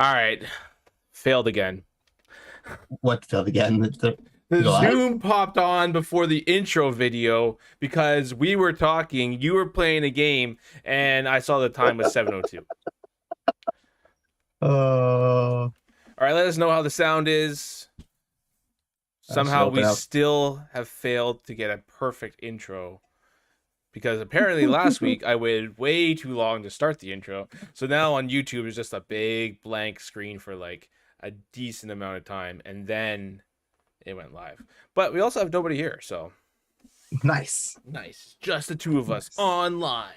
All right. Failed again. What failed again? The Go Zoom popped on before the intro video because we were talking, you were playing a game, and I saw the time was 7:02. Oh. All right, let us know how the sound is. Somehow we still have failed to get a perfect intro because apparently last week I waited way too long to start the intro. So now on YouTube there's just a big blank screen for like a decent amount of time, and then it went live. But we also have nobody here, so nice. Just the two of us online.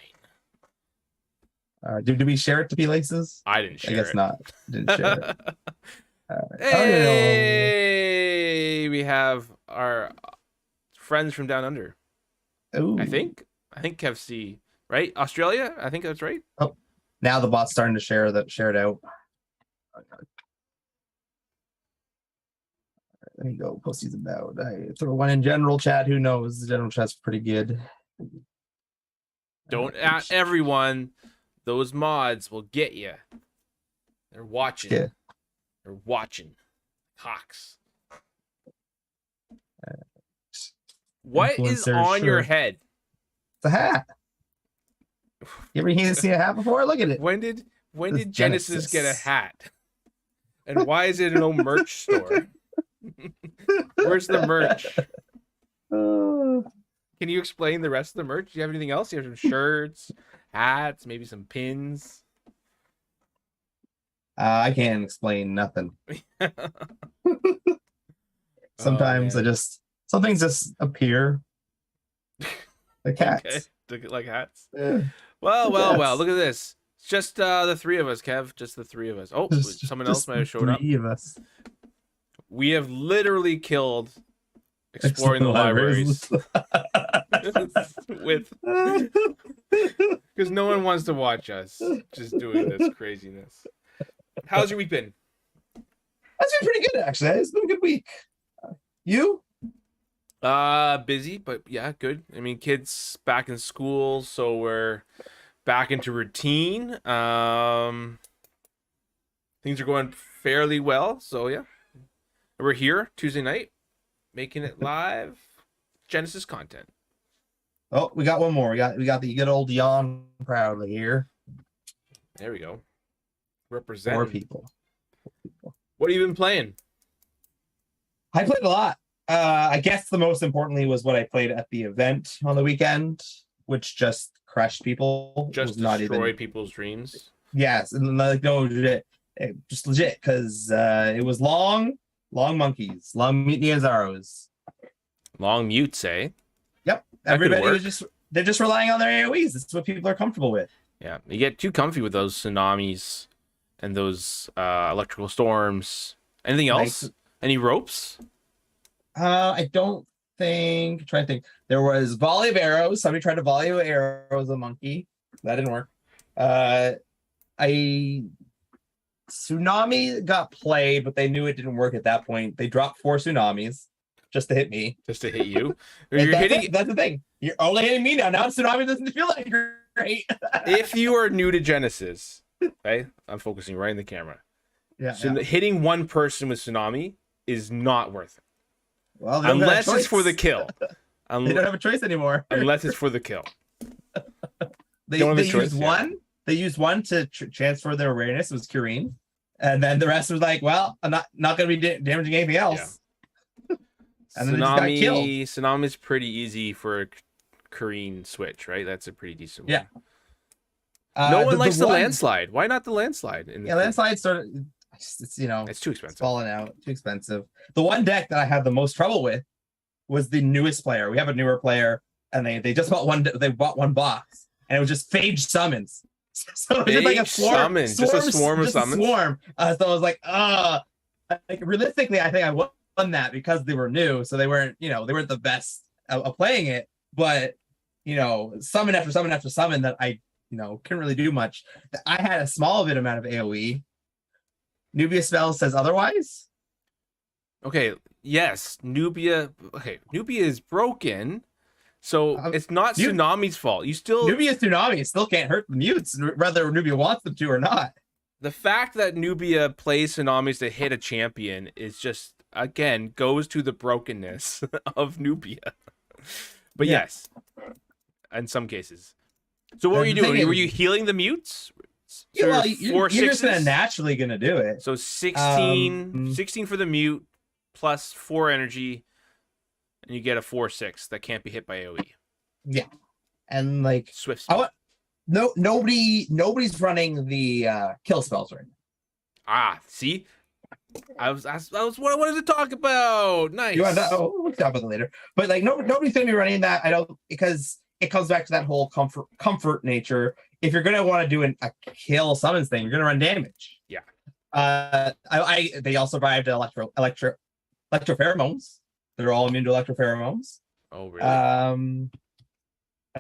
Did we share it to P-Laces? I didn't share it. I guess not. Didn't share it. Hey, we have our friends from down under. Ooh. I think Kev C, right? Australia? I think that's right. Oh, now the bot's starting to share it out. Let me go post these about. I throw one in general chat. Who knows? The general chat's pretty good. Don't at everyone. Those mods will get you. They're watching. Yeah. They're watching. Hawks. What is on your head? It's a hat. You ever seen a hat before? Look at it. When did Genesis get a hat? And why is it an old merch store? Where's the merch? Can you explain the rest of the merch? Do you have anything else? You have some shirts, hats, maybe some pins. I can't explain nothing. Sometimes some things just appear like hats. Okay. Like hats. Yeah. Well. Look at this. It's just the three of us, Kev. Just the three of us. Oh, someone else might have showed up. Three of us. We have literally killed exploring the libraries with because no one wants to watch us just doing this craziness. How's your week been? That's been pretty good, actually. It's been a good week. You? Busy, but yeah, good. I mean, kids back in school, so we're back into routine. Things are going fairly well, so yeah. We're here Tuesday night, making it live. Genesis content. Oh, we got one more. We got the good old yawn proudly here. There we go. Represent. Four people. What have you been playing? I played a lot. I guess the most importantly was what I played at the event on the weekend, which just crushed people. Just destroy people's dreams. Yes, and like no legit, just legit because it was long monkeys, long mutiny Azaros. Long mutes, eh? Yep. Everybody was they're just relying on their AoEs. That's what people are comfortable with. Yeah, you get too comfy with those tsunamis and those electrical storms. Anything else? Any ropes? I don't think. Try to think. There was volley of arrows. Somebody tried to volley of arrows a monkey. That didn't work. Tsunami got played, but they knew it didn't work at that point. They dropped 4 tsunamis just to hit me. Just to hit you? That's the thing. You're only hitting me now. Now tsunami doesn't feel like great. If you are new to Genesis, okay, I'm focusing right in the camera. Yeah. Hitting one person with tsunami is not worth it. Well, unless it's for the kill. They don't have a choice anymore. Unless it's for the kill. They used one. They used one to transfer their awareness. It was Kureen, and then the rest was like, "Well, I'm not going to be damaging anything else." Yeah. And then they just got killed. Tsunami is pretty easy for a Kureen switch, right? That's a pretty decent one. Yeah. No one likes the landslide. Why not the landslide? Landslide sort of. It's it's too expensive. It's falling out. Too expensive. The one deck that I had the most trouble with was the newest player. We have a newer player, and they just bought one. They bought one box, and it was just phage summons. So it was just like a swarm, just a swarm of summons. So I was like, like realistically, I think I won that because they were new, so they weren't the best at playing it. But summon after summon after summon that I couldn't really do much. I had a small bit amount of AoE. Nubia spell says otherwise. Okay. Yes, Nubia. Okay, Nubia is broken. So it's not Tsunami's fault. You still Nubia Tsunami still can't hurt the mutes, whether Nubia wants them to or not. the fact that Nubia plays tsunamis to hit a champion is just, again, goes to the brokenness of Nubia. But yes, in some cases. So what were you doing? Were you healing the mutes? So yeah, well, you're just naturally gonna do it. So 16 for the mute plus 4 energy, and you get a 4/6 that can't be hit by AoE. Yeah, and like Swift speed. Nobody's running the kill spells right now. Ah, see, I was what I wanted to talk about. Nice. You want to? Oh, we'll talk about it later. But like, nobody's gonna be running that. I don't, because it comes back to that whole comfort nature. If you're gonna want to do a kill summons thing, you're gonna run damage. Yeah. They also revived electropheromones. They're all immune to electropheromones. Oh, really?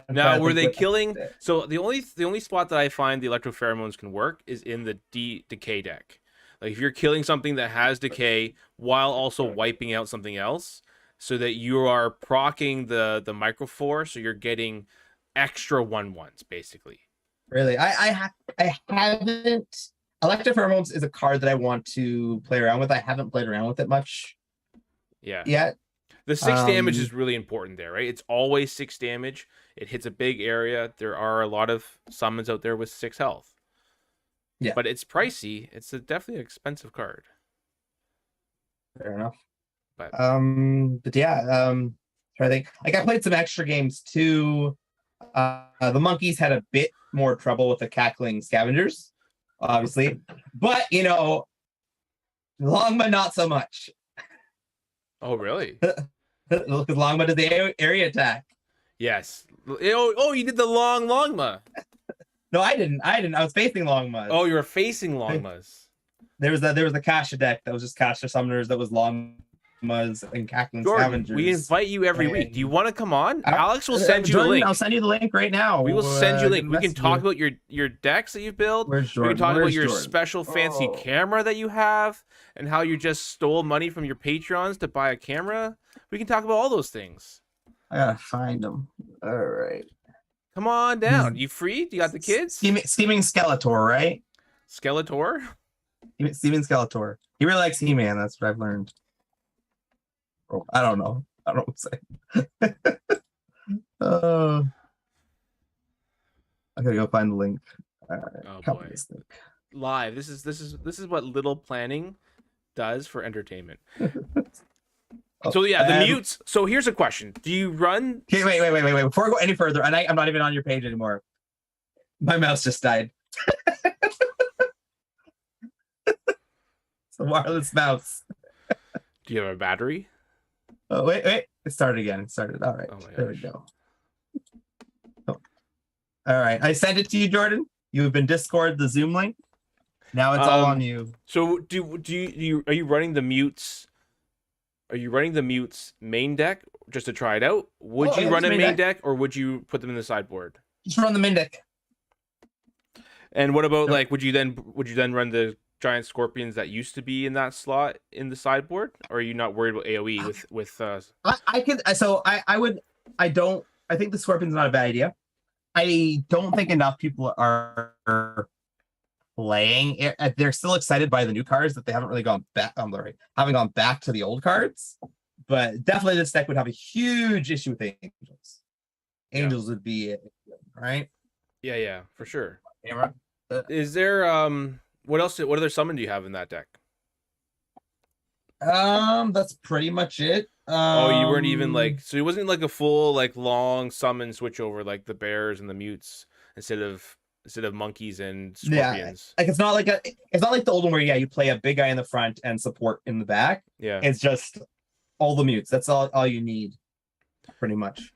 Now, were they killing? So the only spot that I find the electropheromones can work is in the decay deck. Like if you're killing something that has decay while also wiping out something else, so that you are proccing the microphore, so you're getting extra 1/1s basically. Really, I haven't. Electropheromones is a card that I want to play around with. I haven't played around with it much. Yeah. Yet. The 6 damage is really important there, right? It's always 6 damage. It hits a big area. There are a lot of summons out there with 6 health. Yeah. But it's pricey. It's definitely an expensive card. Fair enough. But yeah, I think like I played some extra games too. The monkeys had a bit more trouble with the cackling scavengers, obviously. But Longma not so much. Oh, really? Because Longma did the area attack. Yes. Oh, you did the Longma. No, I didn't. I was facing Longmas. Oh, you were facing Longmas. There was the Kasha deck that was just Kasha summoners that was Longmas and cackling Jordan, scavengers. we invite you every week. Do you want to come on? Alex will send you Jordan, the link. I'll send you the link right now. We will send you a link. We can talk about your decks that you build. We can talk about your special fancy camera that you have and how you just stole money from your Patreons to buy a camera. We can talk about all those things. I gotta find them. All right. Come on down. You free? You got the kids? Steaming Skeletor, right? Skeletor? Steaming Skeletor. He really likes He-Man. That's what I've learned. Oh, I don't know. I don't know what to say. I gotta go find the link. Oh boy. This link. Live. This is what little planning does for entertainment. So yeah, the mutes. So here's a question: do you run? Okay, wait. Before I go any further, and I'm not even on your page anymore. My mouse just died. It's a wireless mouse. Do you have a battery? Oh wait. It started again. It started. All right. There we go. Oh. All right. I sent it to you, Jordan. You have been Discord the Zoom link. Now it's all on you. So are you running the mutes? Are you running the mutes main deck just to try it out? Would you run a main deck or would you put them in the sideboard? Just run the main deck. And what about would you then run the giant scorpions that used to be in that slot in the sideboard? Or are you not worried about AoE with I think the scorpion's not a bad idea. I don't think enough people are playing it. They're still excited by the new cards that they haven't really gone back. Haven't gone back to the old cards, but definitely this deck would have a huge issue with angels. Angels would be it, right? Yeah, for sure. Is there what else? What other summon do you have in that deck? That's pretty much it. You weren't even so it wasn't like a full long summon switch over like the bears and the mutes instead of monkeys and scorpions. Yeah, it's not like the old one where you play a big guy in the front and support in the back. Yeah, it's just all the mutes. That's all you need, pretty much.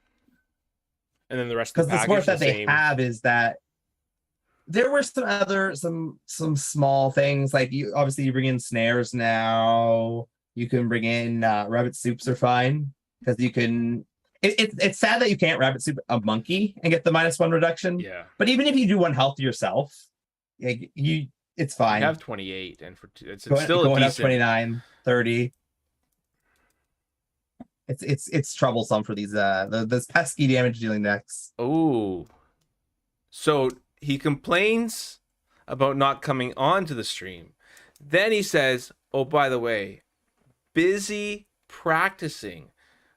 And then the rest of the support that they have is that there were some small things like you bring in snares now. You can bring in rabbit soups are fine because you can. It's sad that you can't rabbit soup a monkey and get the -1 reduction. Yeah. But even if you do one health to yourself, it's fine. You have 28, and it's still going up 29, 30. It's troublesome for these those pesky damage dealing decks. Oh, so he complains about not coming on to the stream. Then he says, oh, by the way, busy practicing.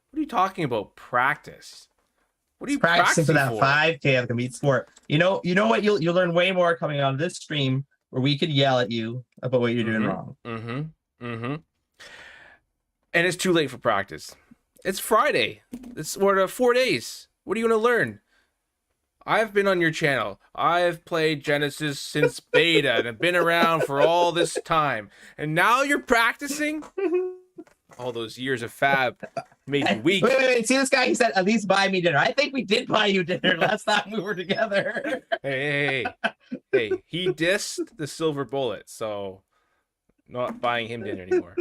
What are you talking about? Practice? What are you practicing for that for? 5K of the Compete Sport? You know what? You'll learn way more coming on this stream where we could yell at you about what you're doing wrong. And it's too late for practice. It's Friday. We're 4 days. What are you going to learn? I've been on your channel. I've played Genesis since beta and have been around for all this time. And now you're practicing? All those years of fab made you weak. Wait. See this guy? He said, at least buy me dinner. I think we did buy you dinner last time we were together. Hey, he dissed the Silver Bullet, so not buying him dinner anymore.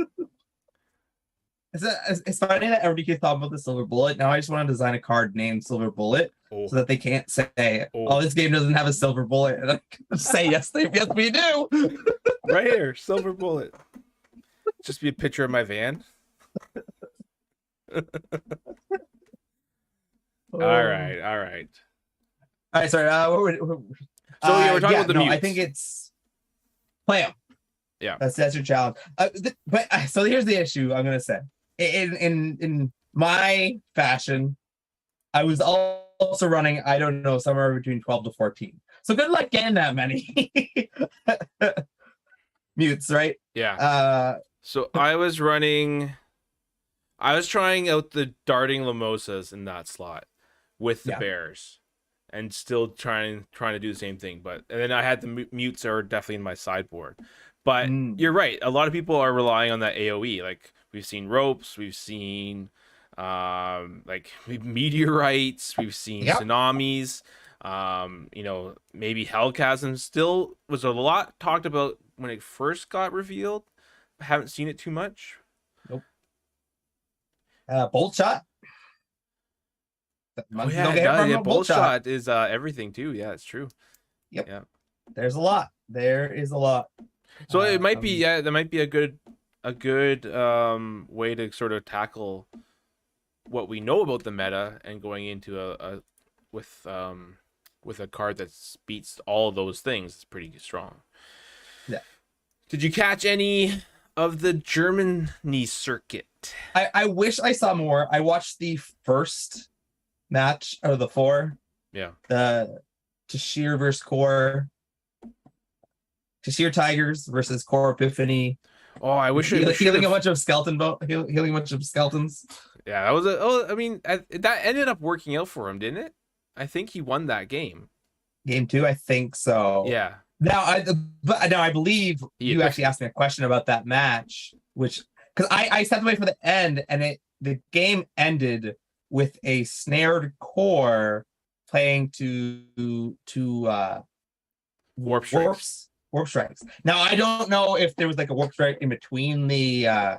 It's funny that everybody keeps talking about the Silver Bullet. Now I just want to design a card named Silver Bullet so that they can't say, oh, this game doesn't have a silver bullet. And I can say, yes, we do. Right here, Silver Bullet. Just be a picture of my van. All right. Sorry. We're talking about the mutes. I think it's play them. Yeah, that's your challenge. So here's the issue. I'm gonna say, in my fashion, I was also running, I don't know, somewhere between 12 to 14. So good luck getting that many mutes, right? Yeah. So I was trying out the darting Lamosas in that slot with the Bears, and still trying to do the same thing. And then I had the mutes are definitely in my sideboard. But you're right. A lot of people are relying on that AoE. Like we've seen ropes, we've seen like meteorites, we've seen tsunamis. Maybe Hellchasm still was a lot talked about when it first got revealed. I haven't seen it too much. Nope. Bolt shot. Bolt shot is everything too. Yeah, it's true. Yep. Yeah. There is a lot. So it might be that might be a good way to sort of tackle what we know about the meta and going into with a card that beats all of those things. It's pretty strong. Yeah. Did you catch any of the Germany circuit? I wish I saw more. I watched the first match out of the 4. Yeah. The Tashir versus Core. Tashir Tigers versus Core Epiphany. Oh, I wish healing a bunch of skeletons. Yeah, that was that ended up working out for him, didn't it? I think he won that game. Game 2, I think so. Yeah. Now I believe you actually asked me a question about that match, which because I stepped away from the end, and the game ended with a snared Core playing to warp strikes. Now I don't know if there was like a warp strike in between the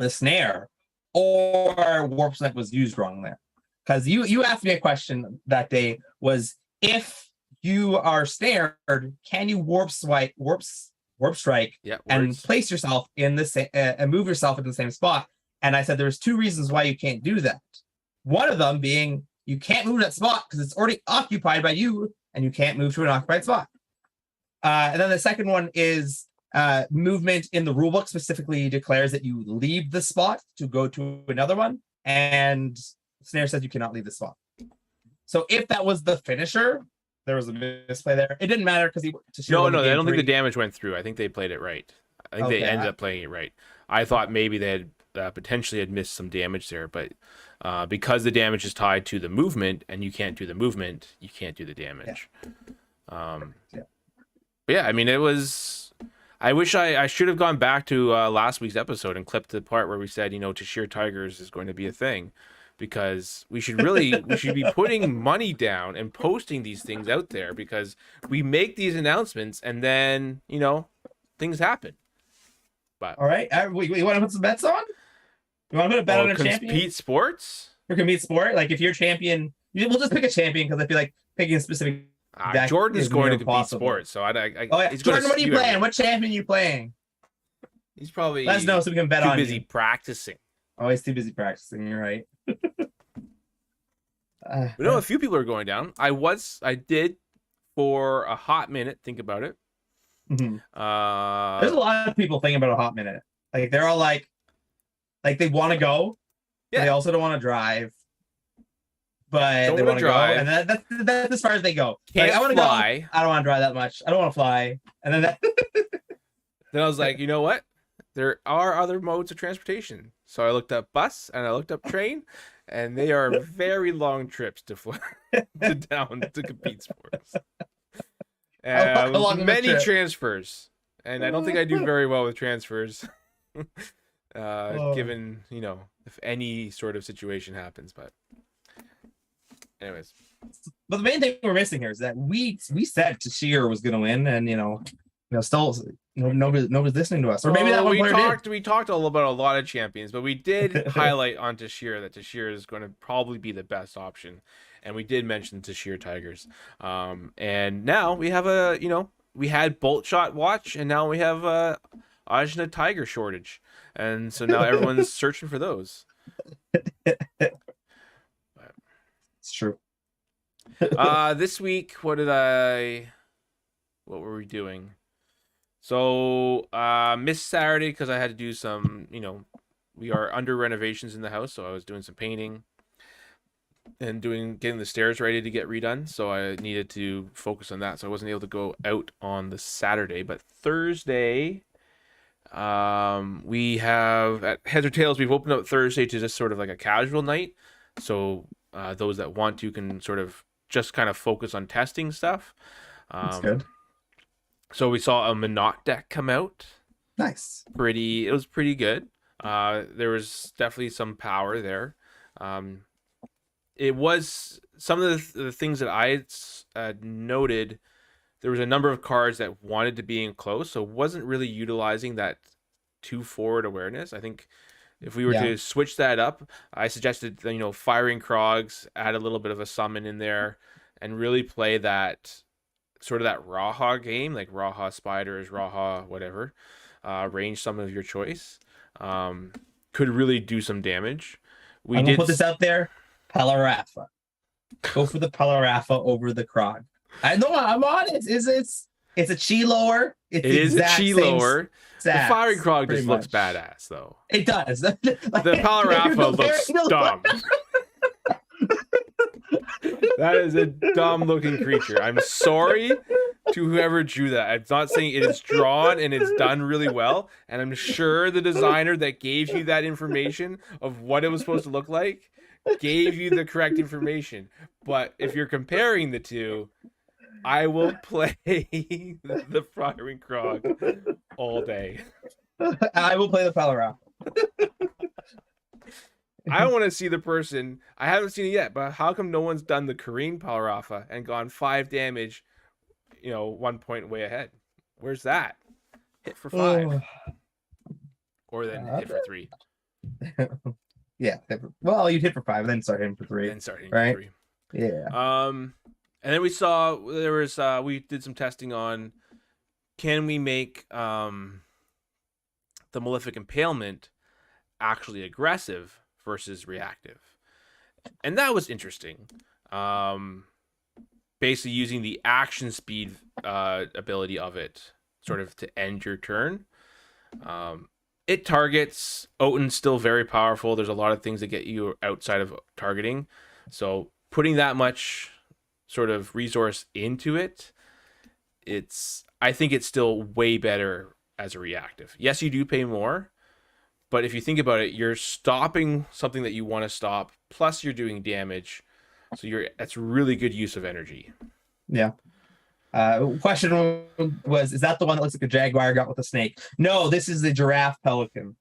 snare, or warp strike was used wrong there. Because you asked me a question that day, was if you are snared, can you warp strike and place yourself in the same and move yourself into the same spot? And I said there's 2 reasons why you can't do that. One of them being you can't move that spot because it's already occupied by you, and you can't move to an occupied spot. And then the second one is movement in the rulebook specifically declares that you leave the spot to go to another one, and Snare says you cannot leave the spot. So if that was the finisher, there was a misplay there. It didn't matter because No, I don't think the damage went through. I think they played it right. I think they ended up playing it right. I thought maybe they had potentially had missed some damage there, but because the damage is tied to the movement, and you can't do the movement, you can't do the damage. But yeah, I mean, it was. I wish I should have gone back to last week's episode and clipped the part where we said, Tashir Tigers is going to be a thing, because we should be putting money down and posting these things out there, because we make these announcements and then things happen. But all right, you want to put some bets on? You want to put a bet on a champion? Compete sports? Or Compete sport? Like if you're champion, we'll just pick a champion, because I feel like picking a specific. Jordan's going to Compete sports, so Jordan, what are you playing? What champion are you playing? He's probably. Let us know so we can bet on. Too busy practicing. Oh, he's too busy practicing. You're right. A few people are going down. I did for a hot minute. Think about it. There's a lot of people thinking about a hot minute. Like they're all like they want to go, but they also don't want to drive. But they want to go, and that's as far as they go. Can't I want to go. I fly. don't want to drive that much. I don't want to fly. And then Then I was like, you know what? There are other modes of transportation. So I looked up bus and I looked up train, and they are very long trips to fly down to compete sports. And many transfers, and I don't think I do very well with transfers, given if any sort of situation happens. But anyways, but the main thing we're missing here is that we said Tashir was going to win, and still nobody's listening to us. Or maybe that one player did. We talked all about a lot of champions, but we did highlight on Tashir that Tashir is going to probably be the best option, and we did mention Tashir Tigers. And now we have we had Bolt Shot Watch, and now we have Ajna Tiger shortage, and so now everyone's searching for those. It's true. This week, what were we doing? So, missed Saturday because I had to do some, we are under renovations in the house, so I was doing some painting and getting the stairs ready to get redone, so I needed to focus on that, so I wasn't able to go out on the Saturday. But Thursday, we have, at Heads or Tails, we've opened up Thursday to just sort of like a casual night, so those that want to can sort of just kind of focus on testing stuff. That's good. So we saw a Monot deck come out. Nice. It was pretty good. There was definitely some power there. It was some of the things that I noted. There was a number of cards that wanted to be in close, so wasn't really utilizing that 2-forward awareness. I think if we were to switch that up, I suggested firing Krogs, add a little bit of a summon in there, and really play that sort of that Raha game, like Raha Spiders, Raha whatever, range summon of your choice, could really do some damage. I'm gonna put this out there: Pelarafa. Go for the Pelarafa over the Krog. I know I'm on it. It's a chi lower. It is a chi lower. The firing Krog just looks badass, though. It does. The Pelarafa looks dumb. That is a dumb-looking creature. I'm sorry to whoever drew that. I'm not saying it is drawn and it's done really well, and I'm sure the designer that gave you that information of what it was supposed to look like gave you the correct information. But if you're comparing the two, I will play the firing Krog all day. I will play the Pelarafa. I want to see the person. I haven't seen it yet, but how come no one's done the Kareen Pelarafa and gone 5 damage, 1 point way ahead? Where's that? Hit for 5. Or then hit for 3. Yeah. Well, you'd hit for 5 and then start hitting for 3. Then start hitting for 3. Yeah. And then we saw there was we did some testing on can we make the Malefic Impalement actually aggressive versus reactive, and that was interesting. Basically using the action speed ability of it sort of to end your turn. It targets Oten's still very powerful. There's a lot of things that get you outside of targeting, so putting that much sort of resource into it, I think it's still way better as a reactive. Yes, you do pay more, but if you think about it, you're stopping something that you want to stop, plus you're doing damage. So that's really good use of energy. Yeah. Question was, is that the one that looks like a jaguar got with a snake? No, this is the giraffe pelican.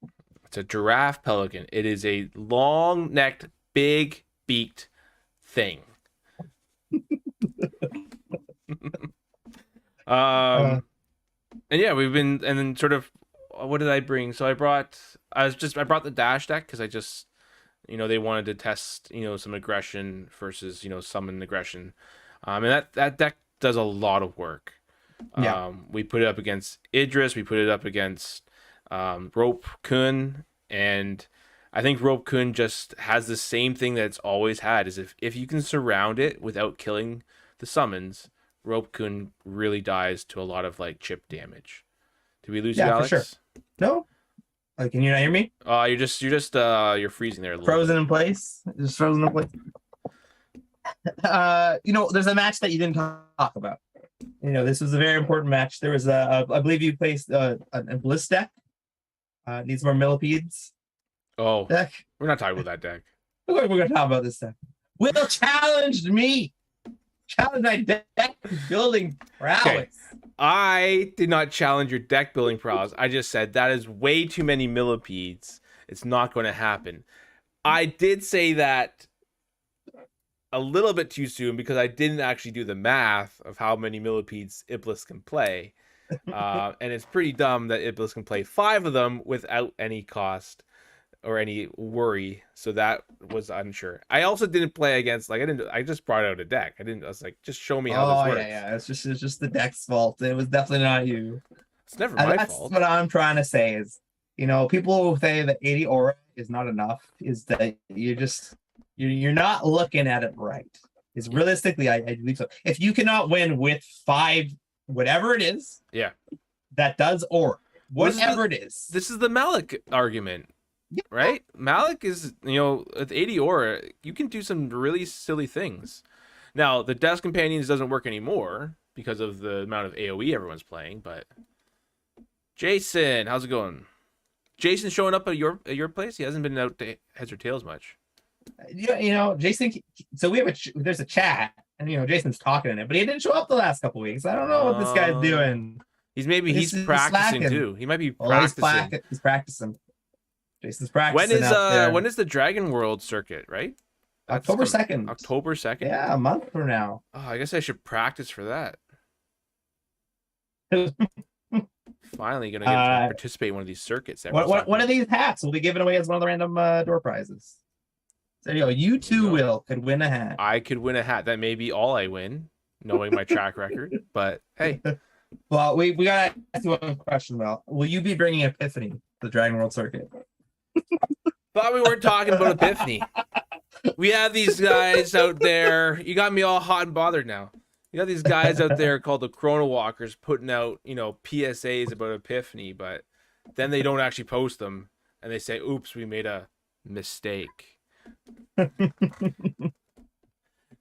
It's a giraffe pelican. It is a long-necked, big-beaked thing. And yeah, and then sort of, what did I bring? So I brought the dash deck because I just, they wanted to test, some aggression versus, summon aggression. And that deck does a lot of work. Yeah. We put it up against Idris. We put it up against Rope Kun. And I think Rope Kun just has the same thing that it's always had, is if you can surround it without killing the summons, Rope Kun really dies to a lot of like chip damage. Did we lose you, Yeah, for Alex? sure. No. Can you not hear me? You're freezing there a little Frozen bit. in place. Just frozen in place. There's a match that you didn't talk about. This was a very important match. There was I believe you placed a Bliss deck. Needs more millipedes. Oh, Deck. we're not talking about that deck. We're going to talk about this deck. Will challenged me. Challenge my deck building prowess. Okay. I did not challenge your deck building prowess. I just said that is way too many millipedes. It's not going to happen. I did say that a little bit too soon because I didn't actually do the math of how many millipedes Iblis can play. And it's pretty dumb that Iblis can play 5 of them without any cost or any worry. So that was unsure. I also didn't play against I just brought out a deck. I was like, just show me how this works. Yeah. It's just the deck's fault. It was definitely not you. It's never my that's fault. What I'm trying to say is, people who say that 80 aura is not enough is that you're not looking at it right. Is realistically, I believe so. If you cannot win with 5, whatever it is, that does aura, whatever it is. This is the Malik argument. Yeah. Right? Malik is, with 80 aura, you can do some really silly things. Now, the Death Companions doesn't work anymore because of the amount of AoE everyone's playing, but Jason, how's it going? Jason showing up at your place? He hasn't been out to Heads or Tails much. Jason, so there's a chat, and Jason's talking in it, but he didn't show up the last couple weeks. I don't know what this guy's doing. He's practicing too. He might be practicing. He's practicing. Jason's practicing. When is the Dragon World circuit, right? October 2nd. October 2nd? Yeah, a month from now. Oh, I guess I should practice for that. Finally gonna get to participate in one of these circuits. One of these hats will be given away as one of the random door prizes. So you too could win a hat. I could win a hat. That may be all I win, knowing my track record. But hey. Well, we gotta ask you one question, Will. Will you be bringing Epiphany to the Dragon World circuit? Thought we weren't talking about Epiphany. We have these guys out there. You got me all hot and bothered now. You got these guys out there called the Chrono Walkers putting out, PSAs about Epiphany, but then they don't actually post them, and they say, "Oops, we made a mistake."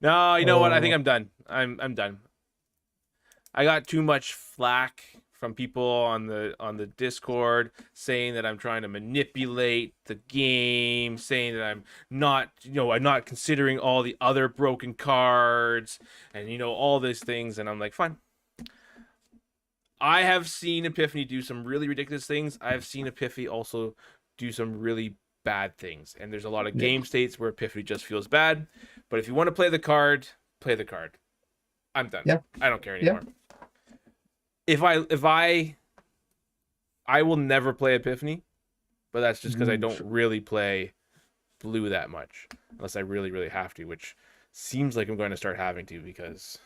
No, you know what? I think I'm done. I'm done. I got too much flack from people on the Discord saying that I'm trying to manipulate the game, saying that I'm not considering all the other broken cards and all these things, and I'm like, fine. I have seen Epiphany do some really ridiculous things. I've seen Epiphany also do some really bad things, and there's a lot of game states where Epiphany just feels bad. But if you want to play the card, play the card. I'm done. Yeah. I don't care anymore. Yeah. If I will never play Epiphany, but that's just because I don't really play blue that much, unless I really, really have to, which seems like I'm going to start having to because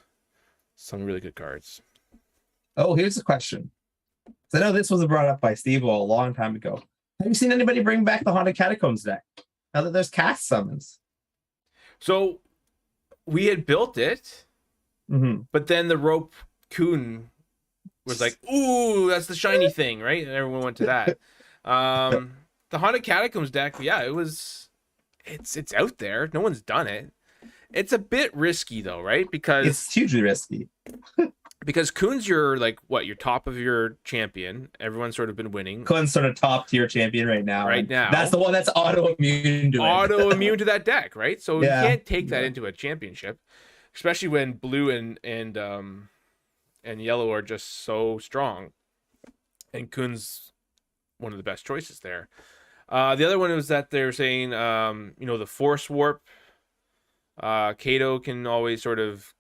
some really good cards. Oh, here's a question. So I know this was brought up by Steve a long time ago. Have you seen anybody bring back the Haunted Catacombs deck now that there's cast summons? So we had built it, but then the Rope Kun was like, ooh, that's the shiny thing, right? And everyone went to that. The Haunted Catacombs deck, it's out there. No one's done it. It's a bit risky though, right? Because it's hugely risky. Because Kun's your top of your champion. Everyone's sort of been winning. Kun's sort of top tier champion right now. That's the one that's autoimmune to it. Autoimmune to that deck, right? So you can't take that into a championship, especially when blue and yellow are just so strong. And Kun's one of the best choices there. The other one was that they're saying, the Force Warp. Kato can always sort of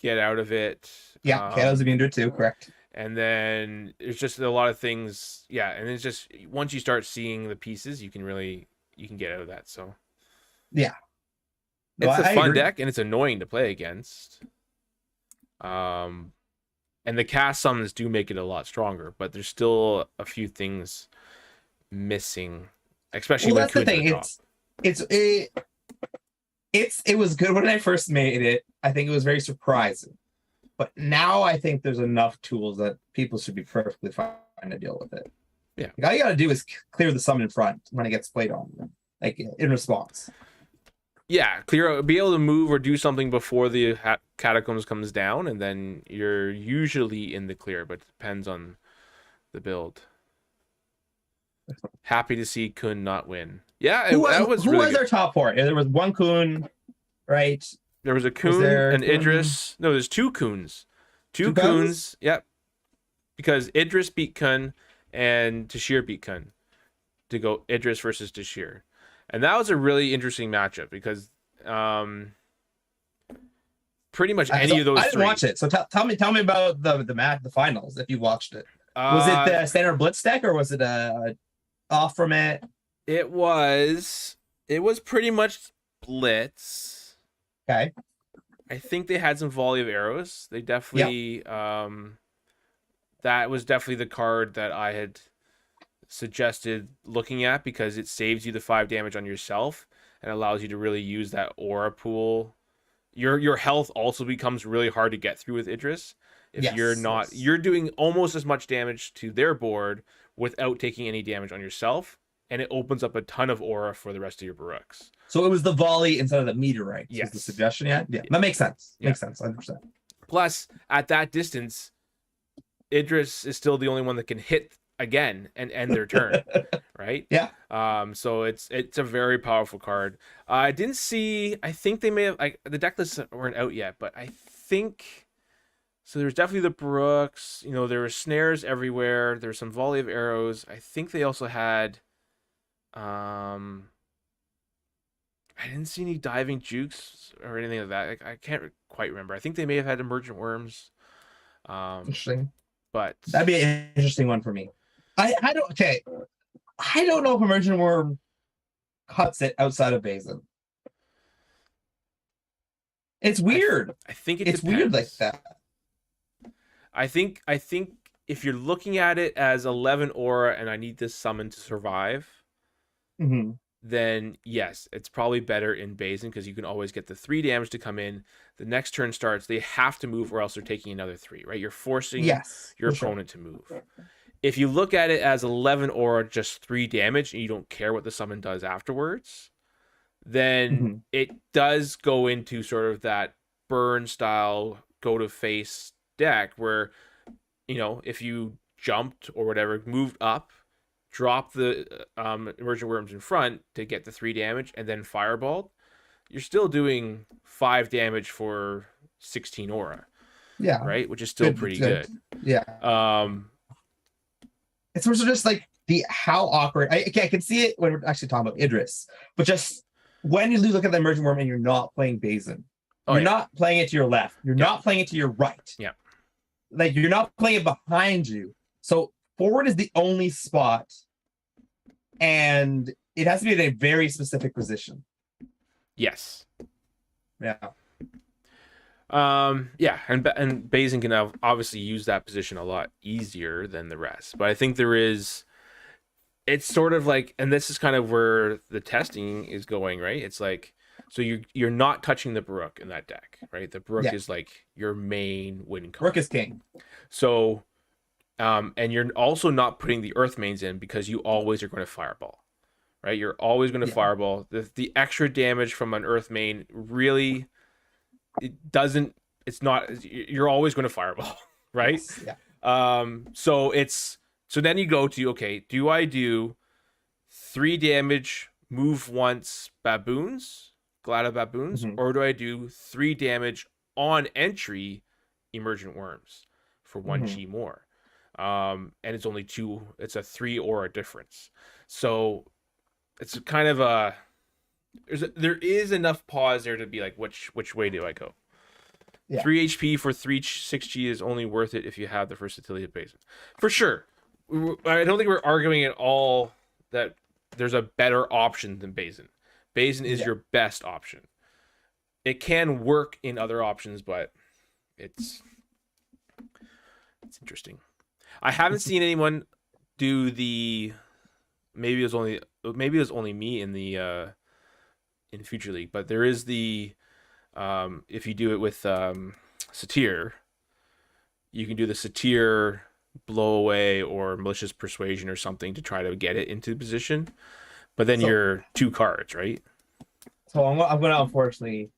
get out of it. Yeah, Kato's immune to it too, correct. And then there's just a lot of things. Yeah, and it's just once you start seeing the pieces, you can get out of that. So yeah, it's a fun deck, and it's annoying to play against. And the cast summons do make it a lot stronger, but there's still a few things missing, especially when that's the thing. It was good when I first made it. I think it was very surprising. But now I think there's enough tools that people should be perfectly fine to deal with it. Yeah. Like, all you got to do is clear the summon in front when it gets played on, like in response. Yeah, be able to move or do something before the catacombs comes down, and then you're usually in the clear, but it depends on the build. Happy to see Kun not win. Yeah, Who was really was good. our top 4? There was one Kun, right? There was a Kun, an Idris. No, there's 2 Kuns. Two Kuns? Yep. Because Idris beat Kun and Tashir beat Kun to go Idris versus Tashir. And that was a really interesting matchup because pretty much any of those I didn't watch it. So tell me about the finals if you watched it. Was it the standard blitz deck or was it off from it? It was pretty much blitz. Okay. I think they had some volley of arrows. They definitely that was definitely the card that I had suggested looking at because it saves you the 5 damage on yourself and allows you to really use that aura pool. Your health also becomes really hard to get through with Idris if you're doing almost as much damage to their board without taking any damage on yourself, and it opens up a ton of aura for the rest of your Baruchs. So it was the volley instead of the meteorite. Yes. Was the suggestion yet? Yeah, that makes sense. Makes sense, 100%. Plus, at that distance, Idris is still the only one that can hit again and end their turn, right? Yeah. So it's a very powerful card. I didn't see. I think they may have the deck lists weren't out yet, but I think so. There's definitely the Brooks. You know, there were snares everywhere. There's some volley of arrows. I think they also had. I didn't see any diving jukes or anything like that. I can't quite remember. I think they may have had emergent worms. Interesting. But that'd be an interesting one for me. I don't know if emergent worm cuts it outside of Bazin. It's weird. I think it's weird like that. I think if you're looking at it as 11 aura and I need this summon to survive, then yes, it's probably better in Bazin because you can always get the 3 damage to come in. The next turn starts, they have to move or else they're taking another 3, right? You're forcing your opponent to move. If you look at it as 11 aura, just 3 damage, and you don't care what the summon does afterwards, then it does go into sort of that burn style go to face deck where, you know, if you jumped or whatever, moved up, drop the emergent worms in front to get the 3 damage and then fireball, you're still doing 5 damage for 16 aura. Yeah. Right? Which is still pretty good. Yeah. It's also just like how awkward. I can see it when we're actually talking about Idris, but just when you look at the emergent worm and you're not playing Bazin, you're not playing it to your left. You're not playing it to your right. Yeah. Like you're not playing it behind you. So forward is the only spot, and it has to be in a very specific position. Yes. Yeah. And Bazin can obviously use that position a lot easier than the rest. But I think it's sort of like, and this is kind of where the testing is going, right? It's like, so you're not touching the Baruch in that deck, right? The Baruch is like your main win card. Baruch is king. So, and you're also not putting the Earth mains in because you always are going to fireball, right? You're always going to fireball. The extra damage from an Earth main really, you're always going to fireball, right? Yeah. So then you go to, okay, do I do 3 damage, move once baboons, Glada baboons, or do I do 3 damage on entry emergent worms for 1 G more? And it's only 2, it's a 3 aura difference. So it's kind of there is enough pause there to be like, which way do I go? Yeah. 3 HP for 6G is only worth it if you have the versatility of Bazin. For sure. I don't think we're arguing at all that there's a better option than Bazin. Bazin is your best option. It can work in other options, but it's interesting. I haven't seen anyone do maybe it was only me in the in Future League, but there is the if you do it with Satyr, you can do the satir, blow away, or malicious persuasion or something to try to get it into position. But then you're 2 cards, right? So I'm going to unfortunately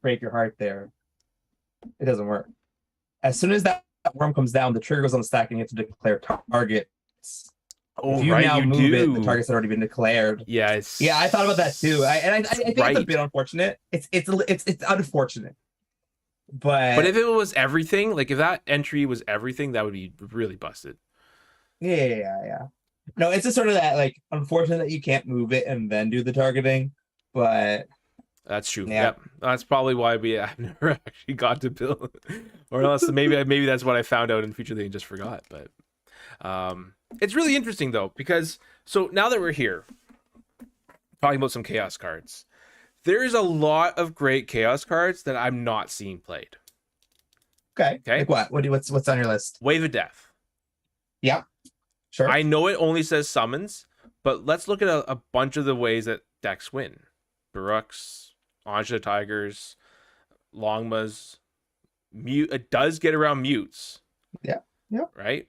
break your heart there. It doesn't work. As soon as that worm comes down, the trigger goes on the stack, and you have to declare targets. Oh, if you right, now you move do. it, the target's already been declared. Yeah, I thought about that too. I think it's a bit unfortunate. It's unfortunate. But if it was everything, like if that entry was everything, that would be really busted. Yeah. No, it's just sort of that, like, unfortunate that you can't move it and then do the targeting. But that's true. Yeah. Yep. That's probably why I've never actually got to build, or unless maybe that's what I found out in the future. They just forgot. But it's really interesting though, because so now that we're here talking about some chaos cards, there's a lot of great chaos cards that I'm not seeing played. Okay. Like what? What's on your list? Wave of Death. Yeah. Sure. I know it only says summons, but let's look at a bunch of the ways that decks win. Baruchs, Anja Tigers, Longmas, mute. It does get around mutes. Yeah. Right?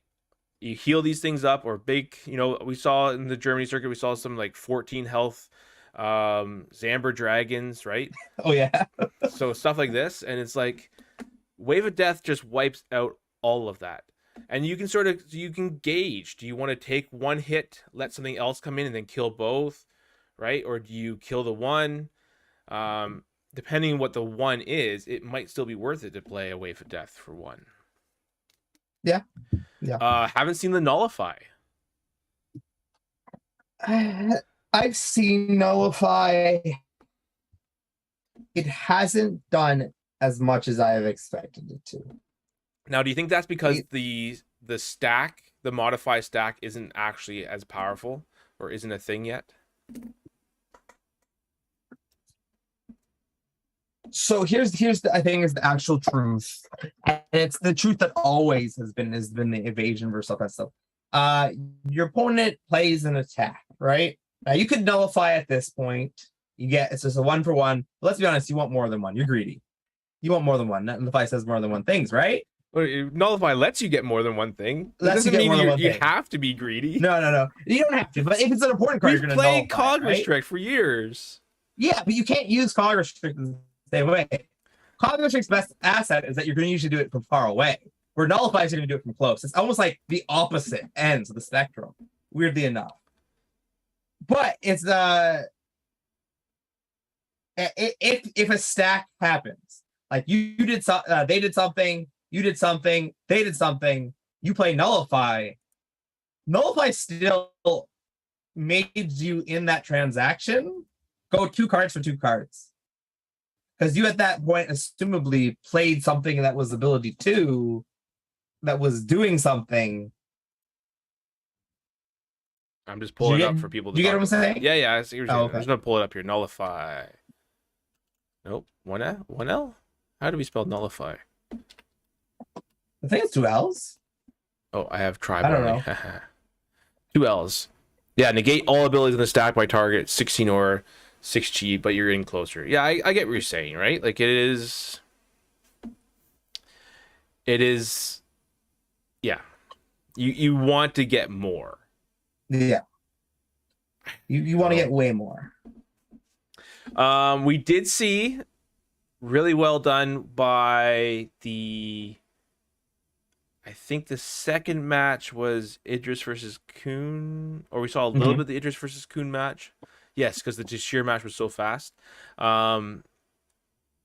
You heal these things up, or big, we saw in the Germany circuit, we saw some like 14 health Zamber dragons, right? Oh yeah. So stuff like this, and it's like Wave of Death just wipes out all of that. And you can gauge, do you want to take one hit, let something else come in and then kill both, right? Or do you kill the one? Depending on what the one is, it might still be worth it to play a Wave of Death for one. Yeah. Haven't seen the Nullify. I've seen Nullify. It hasn't done as much as I have expected it to. Now, do you think that's because the stack, the modify stack, isn't actually as powerful, or isn't a thing yet? So here's the, I think, is the actual truth, and it's the truth that always has been the evasion versus all that stuff. Your opponent plays an attack, right? Now you could nullify at this point. It's just a 1-for-1. But let's be honest, you want more than one. You're greedy. You want more than one. Nullify says more than one things, right? Nullify lets you get more than one thing. That Lets you doesn't get more than mean one you thing. have to be greedy. No. You don't have to. But if it's an important card, We've you're going to nullify. played Cog right? Restrict for years. Yeah, but you can't use Cog Restrict the same way. Cog Restrict's best asset is that you're going to usually do it from far away. Where Nullifies, you're going to do it from close. It's almost like the opposite ends of the spectrum, weirdly enough. But it's if a stack happens, like you did they did something, you did something, they did something, you play Nullify. Nullify still made you in that transaction go 2 cards for 2 cards. Because you at that point assumably played something that was ability 2 that was doing something. I'm just pulling it up for people to Do you get what I'm saying? Yeah, I see what you're saying. Okay. I'm just gonna pull it up here. Nullify. Nope. 1L? How do we spell nullify? I think it's 2 L's. Oh, I have tribe. I don't know. 2 L's. Yeah, negate all abilities in the stack by target, 16 or 6G, but you're in closer. Yeah, I get what you're saying, right? Like it is, yeah. You want to get more. Yeah. You want to get way more. We did see really well done by I think the second match was Idris versus Kuhn, or we saw a little bit of the Idris versus Kuhn match. Yes, because the sheer match was so fast. And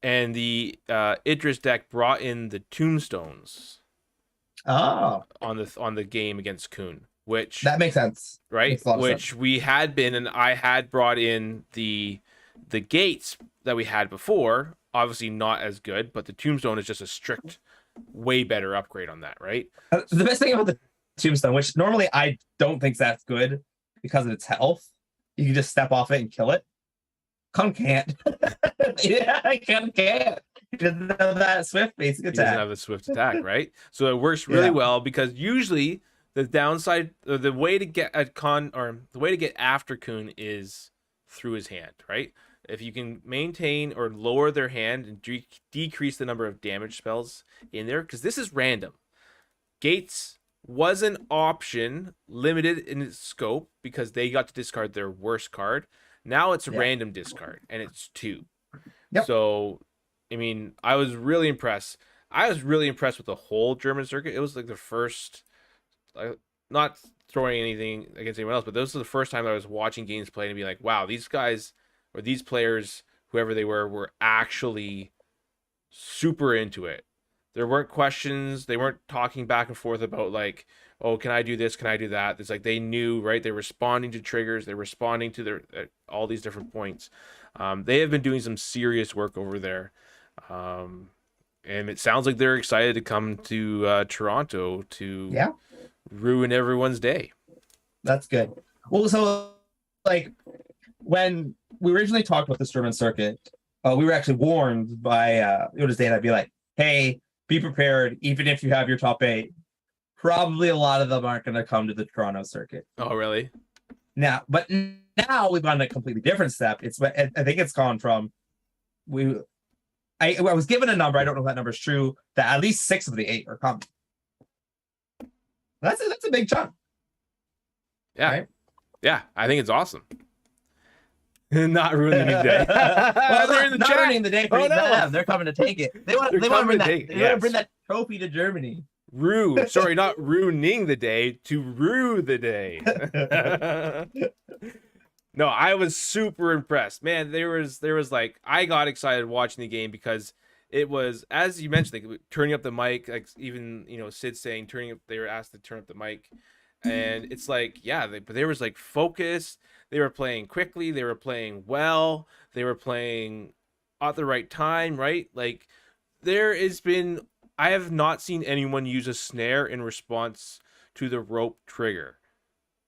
the Idris deck brought in the Tombstones. Oh. On the game against Kuhn, which that makes sense. Right? Which sense. We had been, and I had brought in the gates that we had before. Obviously not as good, but the Tombstone is just a strict, way better upgrade on that, right? The best thing about the Tombstone, which normally I don't think that's good because of its health, you can just step off it and kill it. Kun can't. Yeah, Kun can't. He doesn't have that swift basic attack. He doesn't have the swift attack, right? So it works really well because usually the downside, or the way to get at the way to get after Kuhn is through his hand, right? If you can maintain or lower their hand and decrease the number of damage spells in there, because this is random. Gates was an option, limited in its scope, because they got to discard their worst card. Now it's a random discard, and it's 2. Yep. So, I mean, I was really impressed. I was really impressed with the whole German circuit. It was like the first, not throwing anything against anyone else, but this was the first time I was watching games play and be like, wow, these guys or these players, whoever they were actually super into it. There weren't questions. They weren't talking back and forth about like, oh, can I do this? Can I do that? It's like they knew, right? They're responding to triggers. They're responding to their all these different points. They have been doing some serious work over there. And it sounds like they're excited to come to Toronto to ruin everyone's day. That's good. Well, so like when we originally talked about this German circuit, we were actually warned by Yoda's Data. I'd be like, hey, be prepared. Even if you have your top 8, probably a lot of them aren't going to come to the Toronto circuit. Oh, really? Now we've gone a completely different step. I think it's gone from I was given a number. I don't know if that number is true. That at least 6 of the 8 are coming. That's a big chunk. Yeah, right? Yeah. I think it's awesome. Not ruining the day. Well, they're in the chat. Ruining the day for them. They're coming to take it. They want to bring that trophy to Germany. Sorry, not ruining the day, to rue the day. No, I was super impressed. Man, there was like, I got excited watching the game because it was, as you mentioned, like turning up the mic, like even, Sid saying they were asked to turn up the mic. And it's like, but there was like focus. They were playing quickly. They were playing well. They were playing at the right time, right? Like I have not seen anyone use a snare in response to the rope trigger,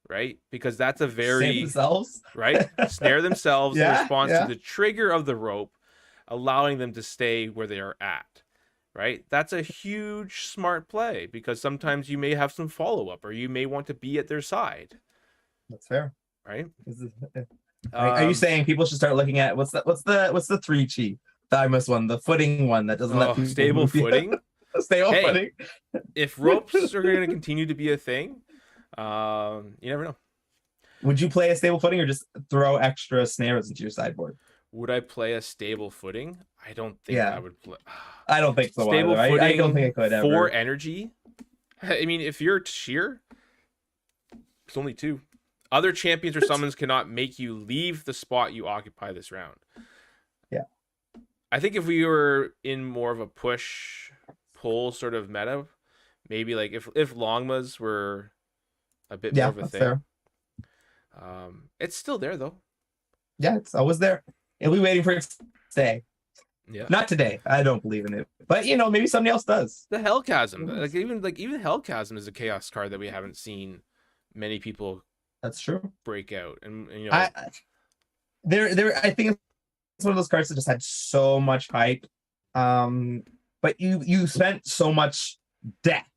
right? Because that's a very themselves, right? Snare themselves in response to the trigger of the rope, allowing them to stay where they are at, right? That's a huge smart play because sometimes you may have some follow-up or you may want to be at their side. That's fair. Right? Are you saying people should start looking at what's the 3-chi thymus one, the footing one that doesn't let people stable footing? Stable footing. If ropes are going to continue to be a thing, you never know. Would you play a stable footing or just throw extra snares into your sideboard? Would I play a stable footing? I don't think I would play. I don't think so. Stable either. footing. I don't think I could ever. 4 energy. I mean, if you're sheer, it's only 2. Other champions or summons cannot make you leave the spot you occupy this round. Yeah. I think if we were in more of a push-pull sort of meta, maybe like if Longmas were a bit more of a thing. Fair. It's still there, though. Yeah, it's always there. It'll be waiting for it to stay. Yeah. Not today. I don't believe in it. But, maybe somebody else does. The Hellchasm. Even Hellchasm is a chaos card that we haven't seen many people That's true. break out. And I think it's one of those cards that just had so much hype. But you spent so much deck.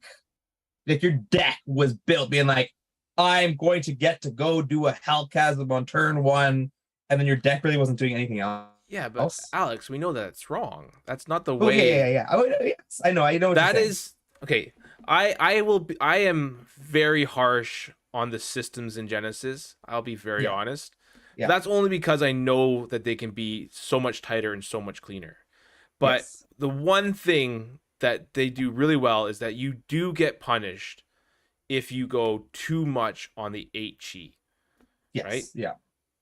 Like your deck was built being like, I'm going to get to go do a Hellchasm on turn 1, and then your deck really wasn't doing anything else. Yeah, but Alex, we know that it's wrong. That's not the way. Yeah. Yes, I know. What that is okay. I am very harsh on the systems in Genesis. I'll be very honest. Yeah. That's only because I know that they can be so much tighter and so much cleaner. But the one thing that they do really well is that you do get punished if you go too much on the 8-chi. Yes. Right? Yeah.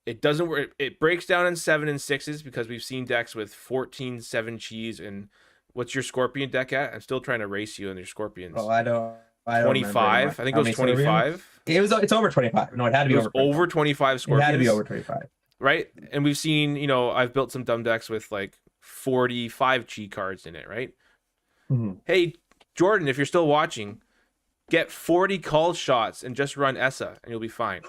It doesn't work. It breaks down in 7 and 6s because we've seen decks with 14 7-chis. And what's your Scorpion deck at? I'm still trying to race you on your Scorpions. Oh, I don't 25. I think it was 25. It's over 25. No, it had to be over 25 Scorpions. It had to be over 25. Right? And we've seen, I've built some dumb decks with like 45 chi cards in it, right? Mm-hmm. Hey, Jordan, if you're still watching, get 40 call shots and just run Essa and you'll be fine.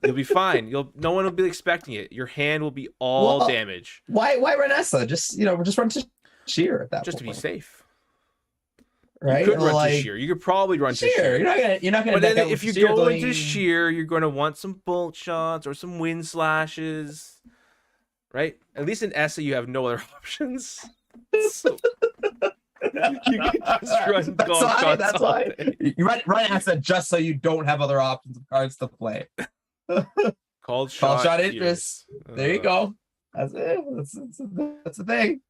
You'll be fine. No one will be expecting it. Your hand will be all damage. Why run Essa? Just run to Sheer at that just point. To be safe. Right? You could run to Sheer. You could probably run to Sheer. You're not gonna But then if you go into Sheer, you're gonna want some bolt shots or some wind slashes. right? At least in ESA you have no other options. So you can just run golf shots. That's why you run Assad just so you don't have other options of cards to play. Called shot interest. There you go. That's it. That's the thing.